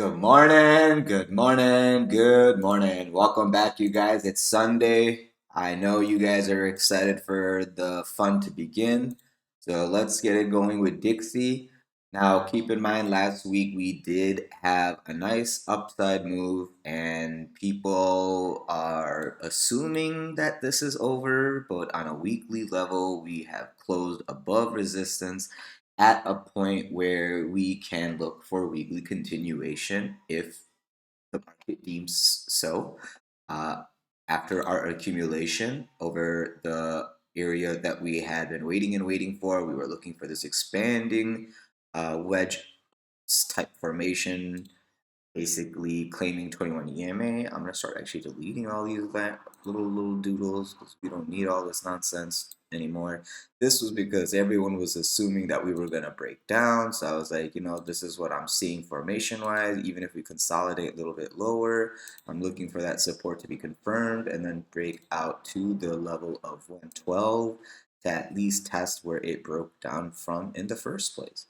Good morning, good morning, good morning. Welcome back, you guys. It's Sunday. I know you guys are excited for the fun to begin. So let's get it going with Dixie. Now, keep in mind, last week we did have a nice upside move, and people are assuming that this is over, but on a weekly level, we have closed above resistance at a point where we can look for weekly continuation if the market deems so. Uh, After our accumulation over the area that we had been waiting and waiting for, we were looking for this expanding wedge type formation, basically claiming 21 EMA. I'm gonna start actually deleting all these little doodles because we don't need all this nonsense anymore. This was because everyone was assuming that we were gonna break down. So I was like, this is what I'm seeing formation wise. Even if we consolidate a little bit lower, I'm looking for that support to be confirmed and then break out to the level of 112 to at least test where it broke down from in the first place.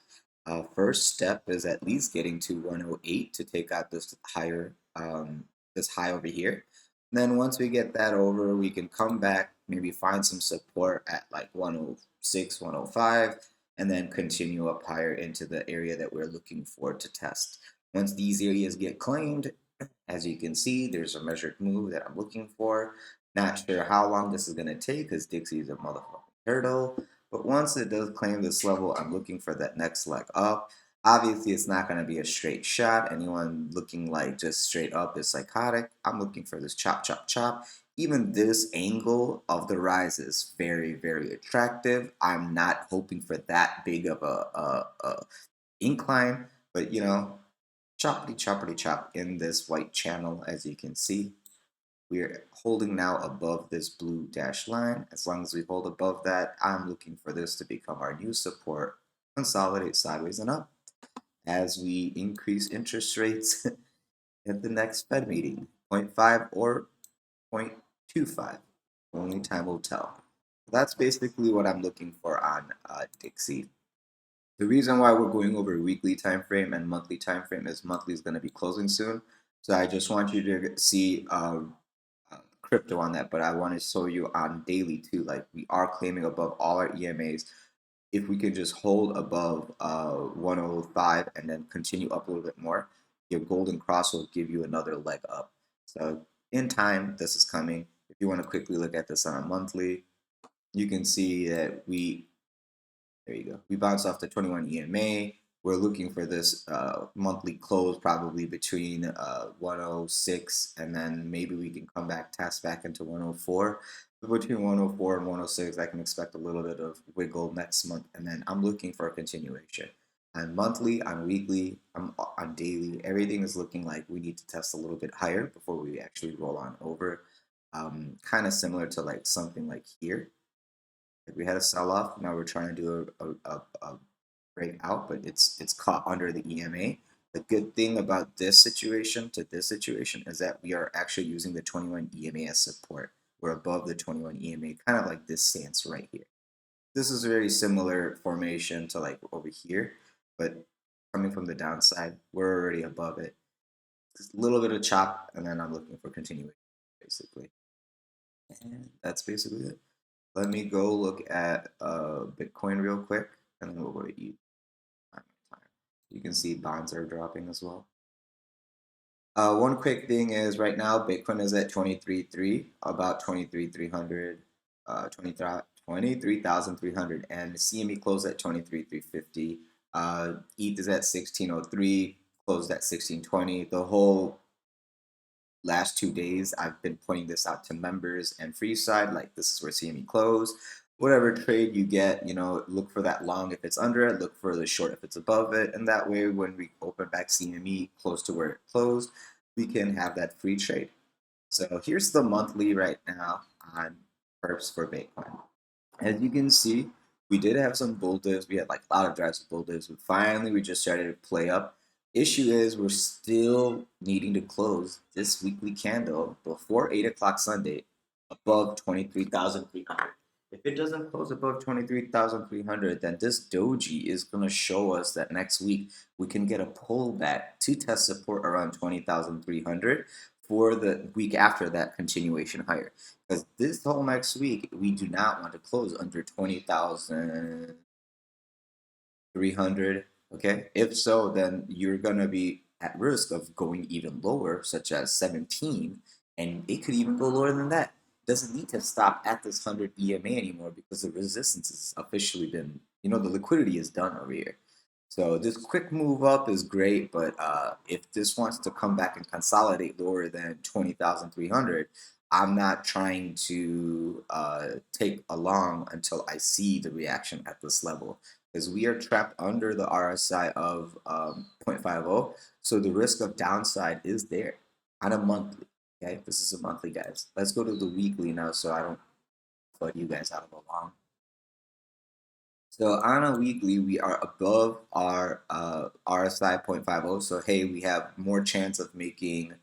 First step is at least getting to 108 to take out this higher, this high over here. And then once we get that over, we can come back, maybe find some support at like 106, 105, and then continue up higher into the area that we're looking for to test. Once these areas get claimed, as you can see, there's a measured move that I'm looking for. Not sure how long this is going to take because Dixie is a motherfucking turtle. But once it does claim this level, I'm looking for that next leg up. Obviously, it's not going to be a straight shot. Anyone looking like just straight up is psychotic. I'm looking for this chop, chop, chop. Even this angle of the rise is very, very attractive. I'm not hoping for that big of a incline, but choppity, choppity, chop in this white channel, as you can see. We're holding now above this blue dash line. As long as we hold above that, I'm looking for this to become our new support, consolidate sideways and up as we increase interest rates at the next Fed meeting, 0.5 or 0.25. Only time will tell. That's basically what I'm looking for on Dixie. The reason why we're going over weekly time frame and monthly time frame is monthly is going to be closing soon. So I just want you to see crypto on that, but I want to show you on daily too. Like we are claiming above all our EMAs. If we could just hold above 105 and then continue up a little bit more, your golden cross will give you another leg up. So in time, this is coming. If you want to quickly look at this on a monthly, you can see that there you go. We bounced off the 21 EMA. We're looking for this monthly close probably between 106 and then maybe we can come back, test back into 104. But between 104 and 106, I can expect a little bit of wiggle next month. And then I'm looking for a continuation. On monthly, on weekly, on daily, everything is looking like we need to test a little bit higher before we actually roll on over. Kind of similar to like something like here. Like we had a sell off. Now we're trying to do a breakout, but it's caught under the EMA. The good thing about this situation to this situation is that we are actually using the 21 EMA as support. We're above the 21 EMA, kind of like this stance right here. This is a very similar formation to like over here, but coming from the downside, we're already above it. Just a little bit of chop, and then I'm looking for continuation, basically. And that's basically it. Let me go look at Bitcoin real quick, and then we'll go to ETH. You can see bonds are dropping as well. One quick thing is right now Bitcoin is at 23.3, about 23,300, 23,300, and the CME closed at 23,350. ETH is at 1603, closed at 1620. The whole last 2 days, I've been pointing this out to members and free side, like this is where CME closed. Whatever trade you get, look for that long if it's under it, look for the short if it's above it, and that way when we open back CME close to where it closed, we can have that free trade. So here's the monthly right now on perps for Bitcoin. As you can see, we did have some bull dips. We had like a lot of drives of bull dips, but finally we just started to play up. Issue is we're still needing to close this weekly candle before 8 o'clock Sunday above 23,300. If it doesn't close above 23,300, then this doji is going to show us that next week we can get a pullback to test support around 20,300 for the week after that continuation higher. Because this whole next week, we do not want to close under 20,000. 300. Okay. If so, then you're going to be at risk of going even lower, such as 17, and it could even go lower than that. It doesn't need to stop at this 100 EMA anymore because the resistance has officially been, the liquidity is done over here. So this quick move up is great, but if this wants to come back and consolidate lower than 20,300, I'm not trying to take a long until I see the reaction at this level because we are trapped under the RSI of 0.50. So the risk of downside is there on a monthly. Okay, this is a monthly, guys. Let's go to the weekly now so I don't flood you guys out of a long. So on a weekly, we are above our RSI 0.50. So hey, we have more chance of making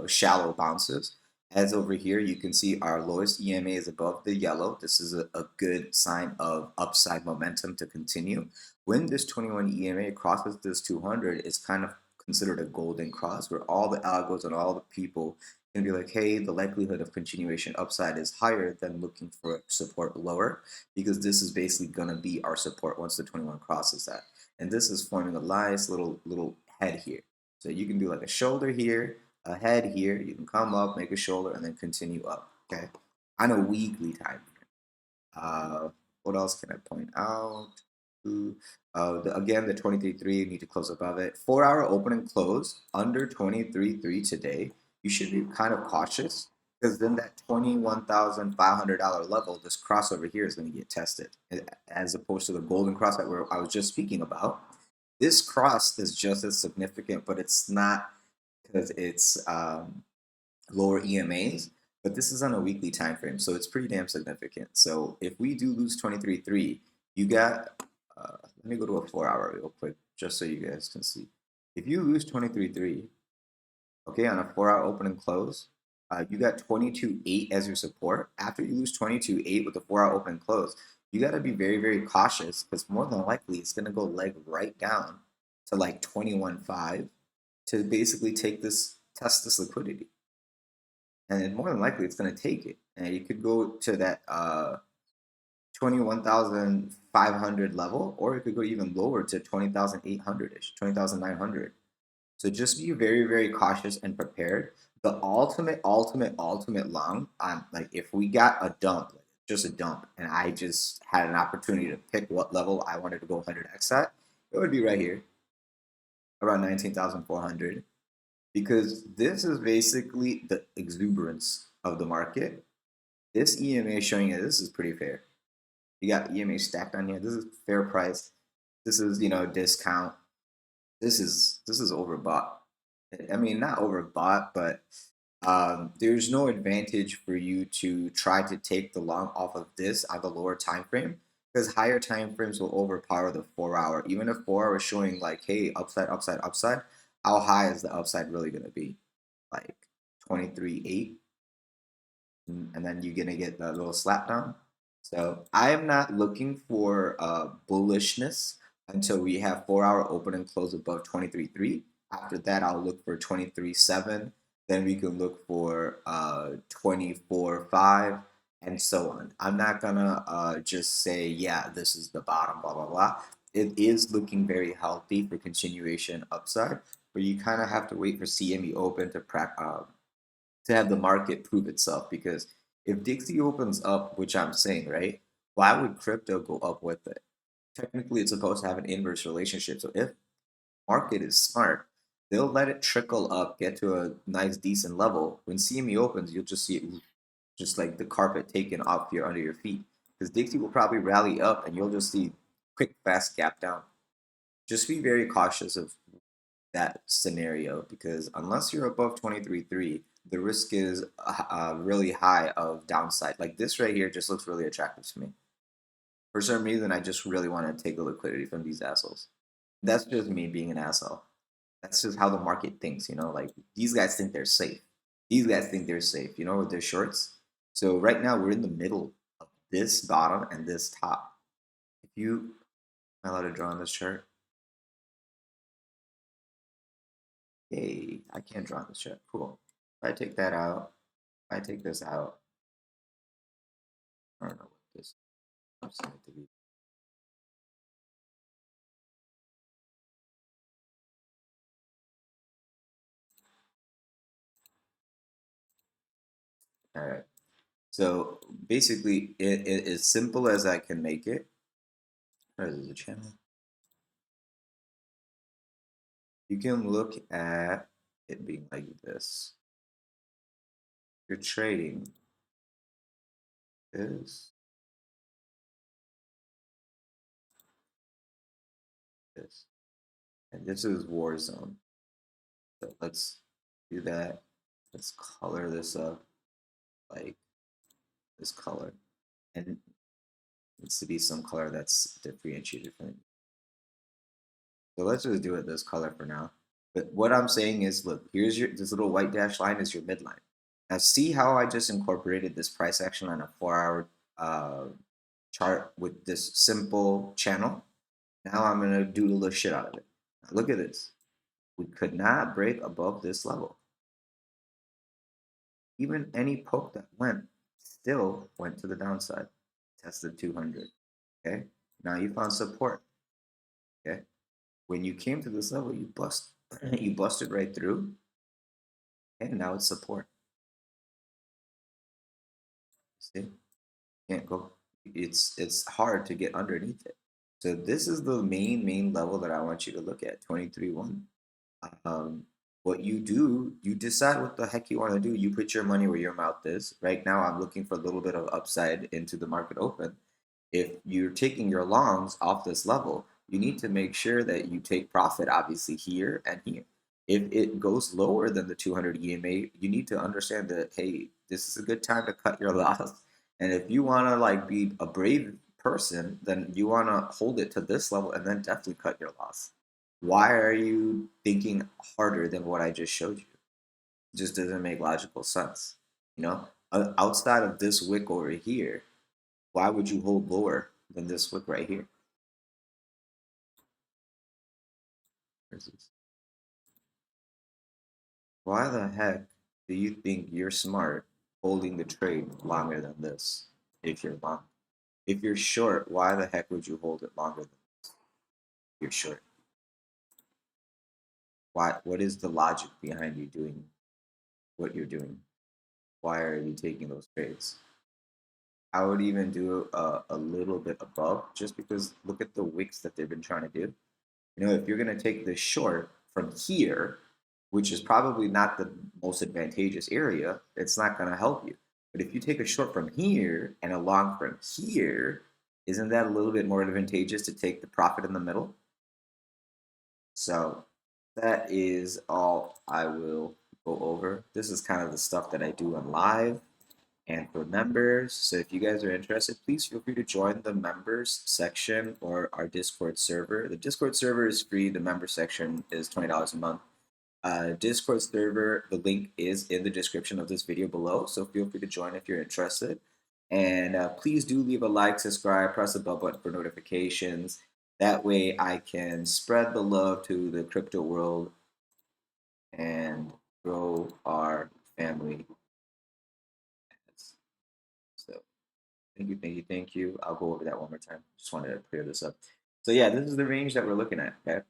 shallow bounces. As over here, you can see our lowest EMA is above the yellow. This is a good sign of upside momentum to continue. When this 21 EMA crosses this 200, it's kind of considered a golden cross where all the algos and all the people can be like, hey, the likelihood of continuation upside is higher than looking for support lower because this is basically going to be our support once the 21 crosses that. And this is forming a nice little head here. So you can do like a shoulder here, a head here. You can come up, make a shoulder, and then continue up. Okay, on a weekly time frame. What else can I point out? Again, the 23.3 need to close above it. 4-hour open and close under 23.3 today. You should be kind of cautious because then that $21,500 level, this crossover here is going to get tested, as opposed to the golden cross that I was just speaking about. This cross is just as significant, but it's not because it's lower EMAs, but this is on a weekly time frame, so it's pretty damn significant. So if we do lose 23.3, you got, let me go to a 4-hour real quick, just so you guys can see. If you lose 23.3, okay, on a 4-hour open and close, you got 22.8 as your support. After you lose 22.8 with the 4-hour open and close, you got to be very, very cautious because more than likely it's going to go leg right down to like 21.5 to basically test this liquidity. And more than likely it's going to take it. And you could go to that 21,500 level, or it could go even lower to 20,800-ish, 20,900. So just be very, very cautious and prepared. The ultimate long, like if we got a dump, like just a dump, and I just had an opportunity to pick what level I wanted to go 100x at, it would be right here, around 19,400. Because this is basically the exuberance of the market. This EMA is showing you this is pretty fair. You got EMA stacked on here. This is fair price. This is discount. This is overbought. I mean, not overbought, but there's no advantage for you to try to take the long off of this on the lower time frame because higher time frames will overpower the 4-hour. Even if 4-hour is showing like, hey, upside, upside, upside, how high is the upside really going to be? Like 23.8, and then you're gonna get that little slap down. So I am not looking for bullishness until we have 4-hour open and close above 23.3. After that, I'll look for 23.7. Then we can look for 24.5 and so on. I'm not gonna just say, yeah, this is the bottom, blah blah blah. It is looking very healthy for continuation upside, but you kind of have to wait for CME open to have the market prove itself. Because if Dixie opens up, which I'm saying, right, why would crypto go up with it? Technically, it's supposed to have an inverse relationship. So if market is smart, they'll let it trickle up, get to a nice, decent level. When CME opens, you'll just see it just like the carpet taken off your under your feet. Because Dixie will probably rally up, and you'll just see quick, fast gap down. Just be very cautious of that scenario because unless you're above 23.3, the risk is really high of downside. Like this right here just looks really attractive to me. For some reason, I just really want to take the liquidity from these assholes. That's just me being an asshole. That's just how the market thinks, like these guys think they're safe. These guys think they're safe, with their shorts. So right now we're in the middle of this bottom and this top. If you, am I allowed to draw on this chart? Hey, I can't draw on this chart. Cool. If I take that out, if I take this out, I don't know what this is going to be. All right. So basically, it as simple as I can make it. What is the channel? You can look at it being like this. You're trading this, this, and this is war zone. So let's do that. Let's color this up like this color, and it needs to be some color that's differentiated from it. So let's just do it this color for now. But what I'm saying is, look, here's your this little white dash line is your midline. Now see how I just incorporated this price action on a 4-hour chart with this simple channel. Now I'm gonna doodle the shit out of it. Now look at this. We could not break above this level. Even any poke that went still went to the downside. Tested 200. Okay. Now you found support. Okay. When you came to this level, you busted right through, and now it's support. See, can't go. It's hard to get underneath it. So this is the main level that I want you to look at. 23.1. What you do, you decide what the heck you want to do. You put your money where your mouth is. Right now, I'm looking for a little bit of upside into the market open. If you're taking your longs off this level, you need to make sure that you take profit, obviously, here and here. If it goes lower than the 200 EMA, you need to understand that, hey, this is a good time to cut your loss. And if you want to like be a brave person, then you want to hold it to this level and then definitely cut your loss. Why are you thinking harder than what I just showed you? It just doesn't make logical sense. You know, outside of this wick over here, why would you hold lower than this wick right here? Why the heck do you think you're smart holding the trade longer than this if you're long? If you're short, why the heck would you hold it longer than this? You're short. Why? What is the logic behind you doing what you're doing? Why are you taking those trades? I would even do a little bit above just because look at the wicks that they've been trying to do. You know, if you're going to take this short from here, which is probably not the most advantageous area, it's not going to help you. But if you take a short from here and a long from here, isn't that a little bit more advantageous to take the profit in the middle? So that is all I will go over. This is kind of the stuff that I do on live and for members. So if you guys are interested, please feel free to join the members section or our Discord server. The Discord server is free. The member section is $20 a month. Discord server, the link is in the description of this video below. So feel free to join if you're interested. And please do leave a like, subscribe, press the bell button for notifications. That way I can spread the love to the crypto world and grow our family. So thank you. I'll go over that one more time. Just wanted to clear this up. So yeah, this is the range that we're looking at, okay?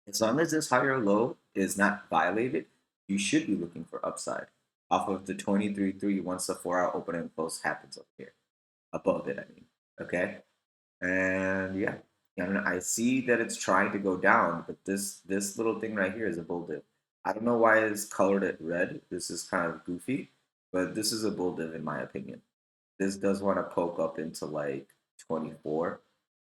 As long as this higher low is not violated, you should be looking for upside off of the 23.3 once the 4-hour open and close happens up here. Above it, I mean. Okay? And yeah. I see that it's trying to go down, but this little thing right here is a bull dip. I don't know why it's colored it red. This is kind of goofy, but this is a bull dip in my opinion. This does want to poke up into like 24.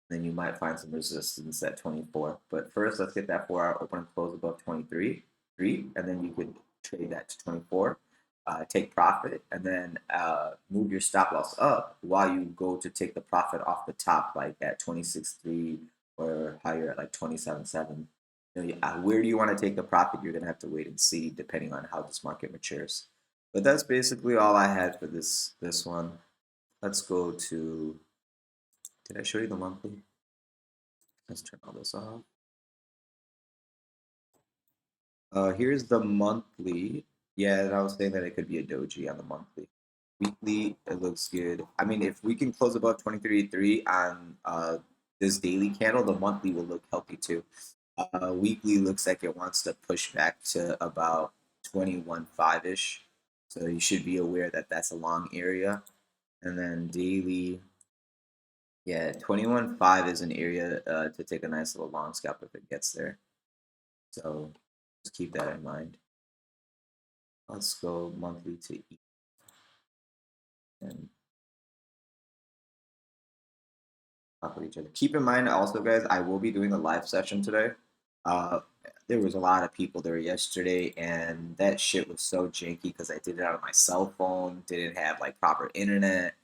Then you might find some resistance at 24. But first, let's get that 4-hour open and close above 23, and then you could trade that to 24, take profit, and then move your stop loss up while you go to take the profit off the top, like at 26.3 or higher at like 27.7. Where do you want to take the profit? You're gonna have to wait and see, depending on how this market matures. But that's basically all I had for this one. let's go to, did I show you the monthly? Let's turn all this off. Here's the monthly. Yeah, I was saying that it could be a doji on the monthly. Weekly, it looks good. I mean, if we can close above 23.3 on this daily candle, the monthly will look healthy too. Weekly looks like it wants to push back to about 21.5-ish. So you should be aware that that's a long area. And then daily, yeah, 21.5 is an area to take a nice little long scalp if it gets there. So just keep that in mind. Let's go monthly to ETH and talk with each other. Keep in mind also, guys, I will be doing a live session today. Uh, there was a lot of people there yesterday, and that shit was so janky because I did it on my cell phone, didn't have like proper internet.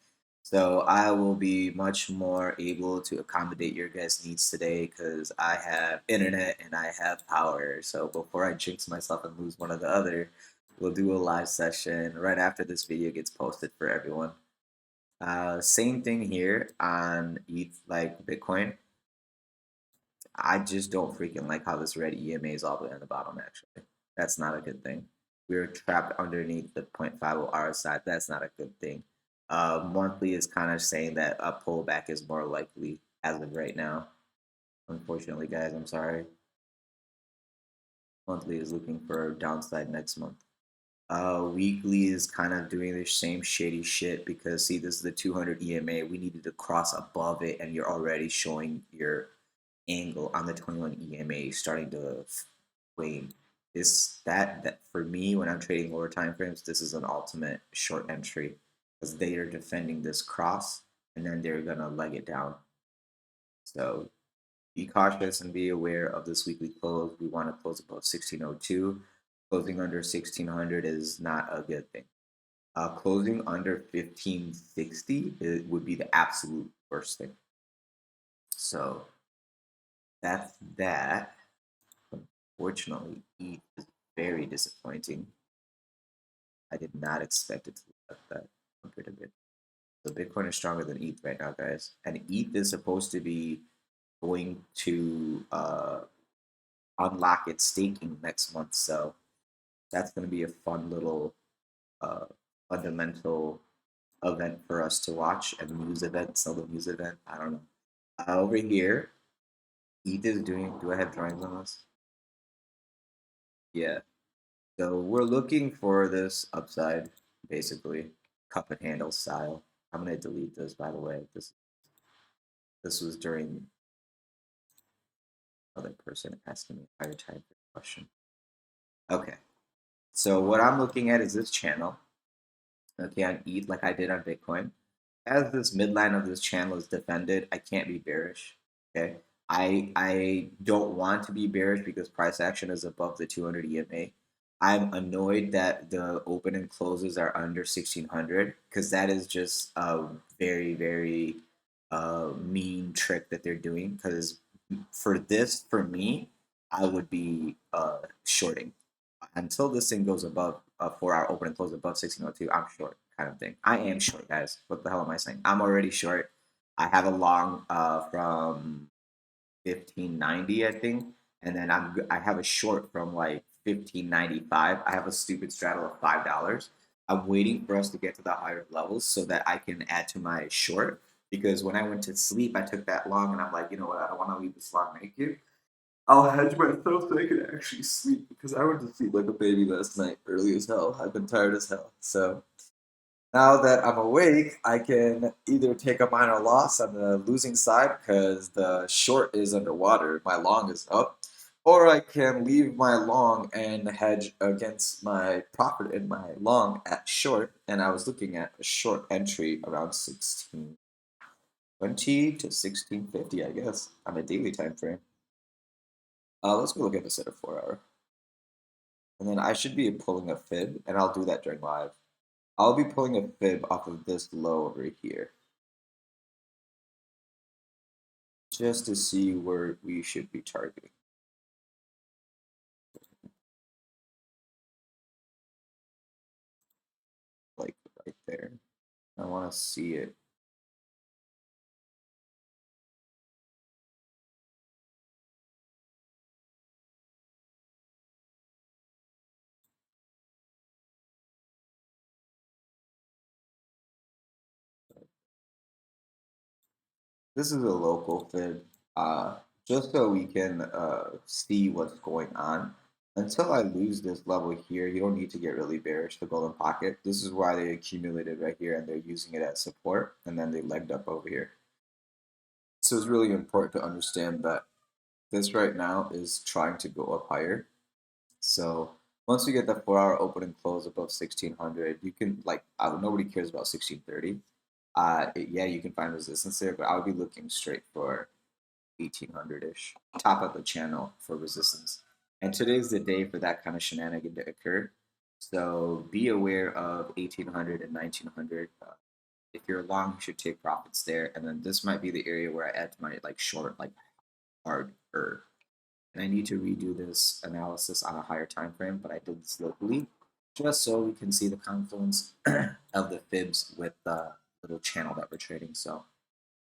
So I will be much more able to accommodate your guys' needs today because I have internet and I have power. So before I jinx myself and lose one or the other, we'll do a live session right after this video gets posted for everyone. Same thing here on ETH, like Bitcoin. I just don't freaking like how this red EMA is all the way on the bottom, actually. That's not a good thing. We're trapped underneath the 0.50 RSI. That's not a good thing. Monthly is kind of saying that a pullback is more likely as of right now. Unfortunately, guys, I'm sorry. Monthly is looking for a downside next month. Weekly is kind of doing the same shady shit because, see, this is the 200 EMA. We needed to cross above it, and you're already showing your angle on the 21 EMA starting to wane. That for me, when I'm trading lower time frames, this is an ultimate short entry because they are defending this cross and then they're gonna leg it down. So be cautious and be aware of this weekly close. We want to close above 1602. Closing under 1600 is not a good thing. Closing under 1560 would be the absolute worst thing. So that's that. Unfortunately, ETH is very disappointing. I did not expect it to look like that compared to Bitcoin. So Bitcoin is stronger than ETH right now, guys. And ETH is supposed to be going to unlock its staking next month. So that's going to be a fun little fundamental event for us to watch. A news event, seldom news event. I don't know. Over here, ETH is doing. Do I have drawings on this? Yeah. So we're looking for this upside, basically, cup and handle style. I'm gonna delete this, by the way. This was during another person asking me a higher time question. Okay. So what I'm looking at is this channel. Okay, on ETH, like I did on Bitcoin. As this midline of this channel is defended, I can't be bearish. Okay. I don't want to be bearish because price action is above the 200 EMA. I'm annoyed that the open and closes are under 1600 because that is just a very, very mean trick that they're doing. Because for me, I would be shorting until this thing goes above 4 hour open and close above 1602. I'm short, kind of thing. I am short, guys. What the hell am I saying? I'm already short. I have a long from 1590, I think, and then I have a short from like 1595. I have a stupid straddle of $5. I'm waiting for us to get to the higher levels so that I can add to my short. Because when I went to sleep, I took that long, and I'm like, you know what? I don't want to leave this long naked. I'll hedge myself so I can actually sleep because I went to sleep like a baby last night, early as hell. I've been tired as hell. So now that I'm awake, I can either take a minor loss on the losing side because the short is underwater, my long is up, or I can leave my long and hedge against my profit in my long at short. And I was looking at a short entry around 1620 to 1650, I guess, on a daily time frame. Let's go look at this at a 4 hour. And then I should be pulling a fib, and I'll do that during live. I'll be pulling a fib off of this low over here, just to see where we should be targeting. Like right there. I want to see it This is a local fib, just so we can see what's going on. Until I lose this level here, you don't need to get really bearish, the golden pocket. This is why they accumulated right here and they're using it as support, and then they legged up over here. So it's really important to understand that this right now is trying to go up higher. So once you get the 4-hour open and close above 1600, you can nobody cares about 1630. Yeah, you can find resistance there, but I would be looking straight for 1800-ish, top of the channel for resistance. And today's the day for that kind of shenanigan to occur. So be aware of 1800 and 1900. If you're long, you should take profits there. And then this might be the area where I add my short, harder. And I need to redo this analysis on a higher time frame, but I did this locally just so we can see the confluence of the fibs with the little channel that we're trading. So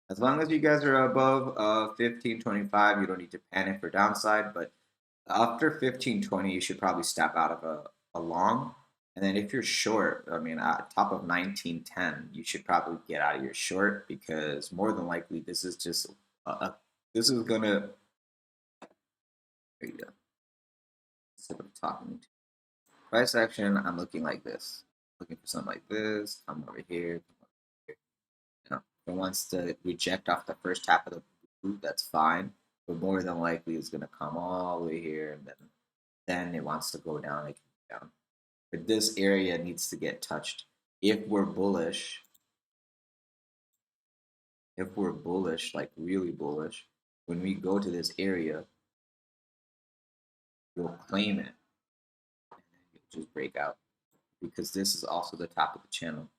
as long as you guys are above 1525, you don't need to panic for downside. But after 1520, you should probably step out of a long. And then if you're short, I mean, at top of 1910, you should probably get out of your short, because more than likely this is just this is gonna. There you go. Instead of talking to price action, I'm looking like this. Looking for something like this. Come over here. It wants to reject off the first half of the boot, that's fine. But more than likely it's gonna come all the way here, and then it wants to go down, it can go down. But this area needs to get touched. If we're bullish, like really bullish, when we go to this area, we'll claim it and then it'll just break out, because this is also the top of the channel.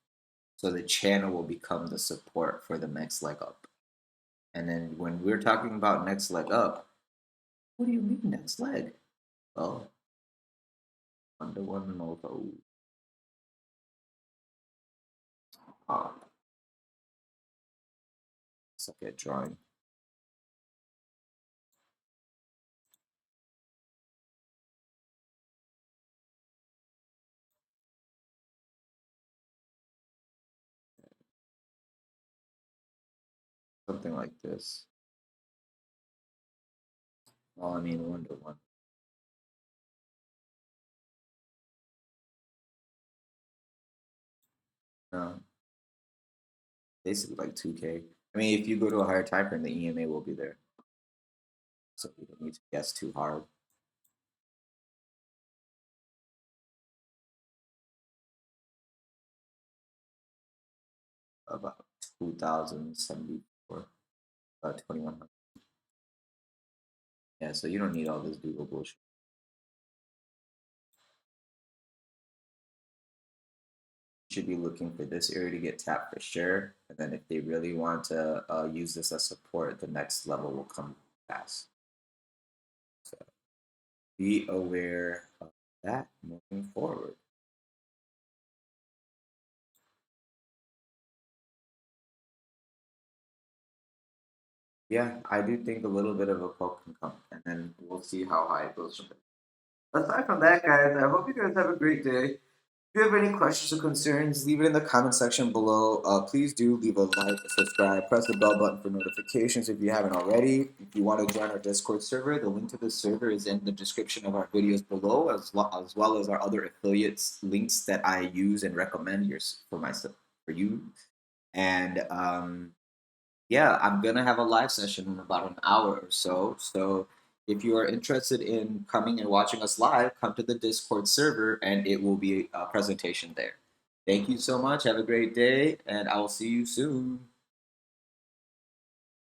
So the channel will become the support for the next leg up. And then when we're talking about next leg up, what do you mean next leg? Well, 1-to-1 moto. Suck at drawing. Something like this. Well, I mean 1-to-1. No. Basically like 2K. I mean, if you go to a higher time frame, the EMA will be there. So you don't need to guess too hard. About 2074, 2100. Yeah, so you don't need all this Google bullshit. You should be looking for this area to get tapped for sure. And then if they really want to use this as support, the next level will come fast. So be aware of that moving forward. Yeah, I do think a little bit of a poke can come, and then we'll see how high it goes from there. Aside from that, guys, I hope you guys have a great day. If you have any questions or concerns, leave it in the comment section below. Please do leave a like, subscribe, press the bell button for notifications if you haven't already. If you want to join our Discord server, the link to the server is in the description of our videos below, as well as our other affiliates links that I use and recommend for you. And yeah, I'm gonna have a live session in about an hour or so. So if you are interested in coming and watching us live, come to the Discord server and it will be a presentation there. Thank you so much. Have a great day, and I will see you soon.